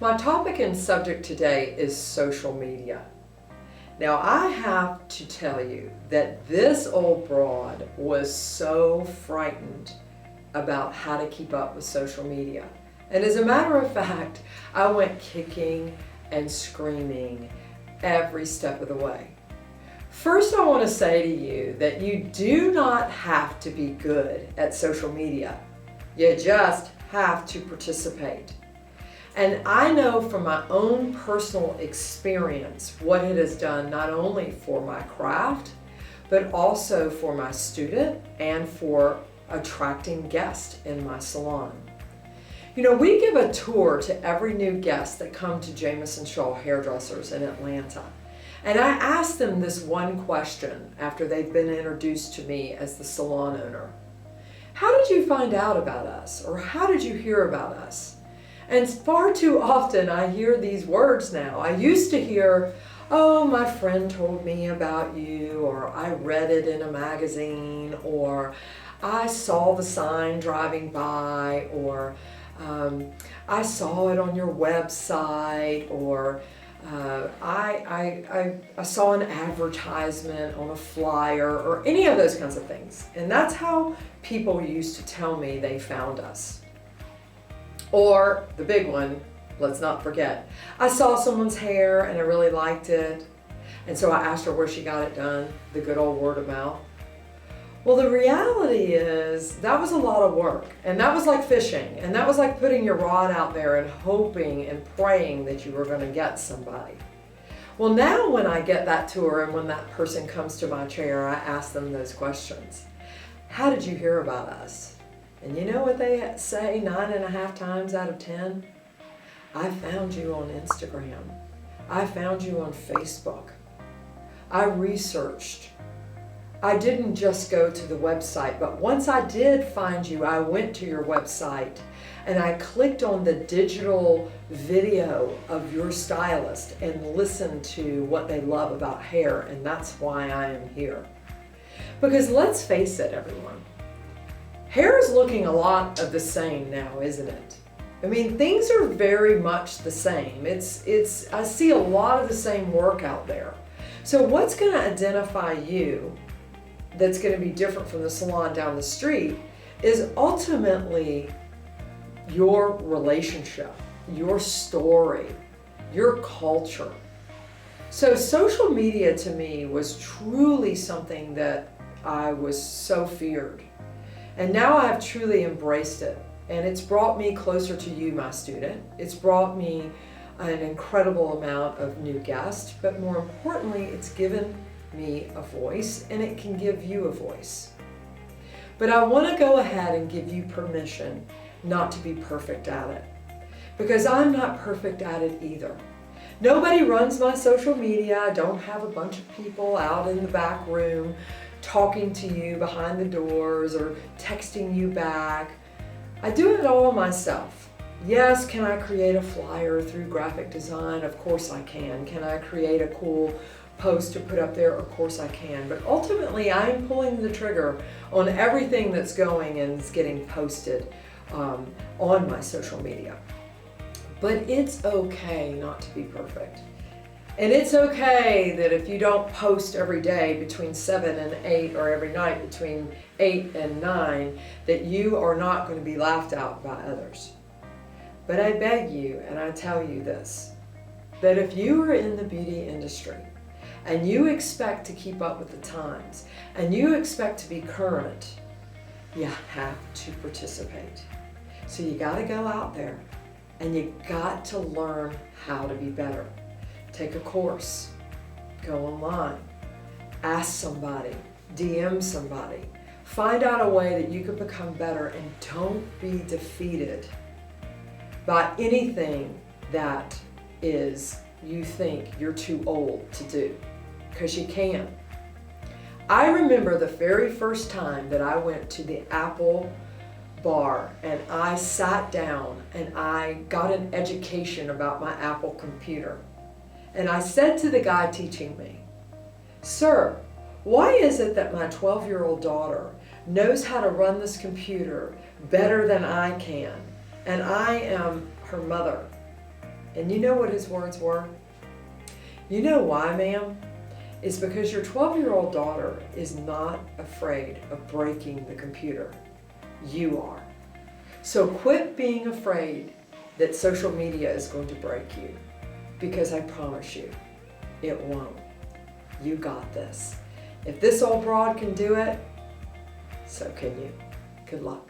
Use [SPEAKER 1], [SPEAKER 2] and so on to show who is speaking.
[SPEAKER 1] My topic and subject today is social media. Now, I have to tell you that this old broad was so frightened about how to keep up with social media. And as a matter of fact, I went kicking and screaming every step of the way. First, I want to say to you that you do not have to be good at social media. You just have to participate. And I know from my own personal experience what it has done not only for my craft, but also for my student and for attracting guests in my salon. You know, we give a tour to every new guest that come to Jamison Shaw Hairdressers in Atlanta. And I ask them this one question after they've been introduced to me as the salon owner. How did you find out about us? Or how did you hear about us? And far too often I hear these words now. I used to hear, oh, my friend told me about you, or I read it in a magazine, or I saw the sign driving by, or I saw it on your website, or I saw an advertisement on a flyer, or any of those kinds of things. And that's how people used to tell me they found us. Or the big one, let's not forget, I saw someone's hair and I really liked it, and so I asked her where she got it done, the good old word of mouth. Well, the reality is that was a lot of work, and that was like fishing, and that was like putting your rod out there and hoping and praying that you were going to get somebody. Well, now when I get that tour and when that person comes to my chair, I ask them those questions. How did you hear about us? And you know what they say 9.5 times out of 10? I found you on Instagram. I found you on Facebook. I researched. I didn't just go to the website, but once I did find you, I went to your website and I clicked on the digital video of your stylist and listened to what they love about hair, and that's why I am here. Because let's face it, everyone. Hair is looking a lot of the same now, isn't it? I mean, things are very much the same. I see a lot of the same work out there. So what's going to identify you that's going to be different from the salon down the street is ultimately your relationship, your story, your culture. So social media to me was truly something that I was so feared. And now I've truly embraced it, and it's brought me closer to you, my student. It's brought me an incredible amount of new guests, but more importantly, it's given me a voice, and it can give you a voice. But I want to go ahead and give you permission not to be perfect at it, because I'm not perfect at it either. Nobody runs my social media. I don't have a bunch of people out in the back room talking to you behind the doors or texting you back. I do it all myself. Yes, can I create a flyer through graphic design? Of course I can. Can I create a cool post to put up there? Of course I can. But ultimately, I'm pulling the trigger on everything that's going and is getting posted on my social media. But it's okay not to be perfect. And it's okay that if you don't post every day between 7 and 8, or every night between 8 and 9, that you are not going to be laughed out by others. But I beg you, and I tell you this, that if you are in the beauty industry and you expect to keep up with the times and you expect to be current, you have to participate. So you got to go out there and you got to learn how to be better. Take a course, go online, ask somebody, DM somebody, find out a way that you can become better, and don't be defeated by anything that is you think you're too old to do, because you can. I remember the very first time that I went to the Apple bar and I sat down and I got an education about my Apple computer. And I said to the guy teaching me, "Sir, why is it that my 12-year-old daughter knows how to run this computer better than I can, and I am her mother?" And you know what his words were? You know why, ma'am? It's because your 12-year-old daughter is not afraid of breaking the computer. You are. So quit being afraid that social media is going to break you, because I promise you, it won't. You got this. If this old broad can do it, so can you. Good luck.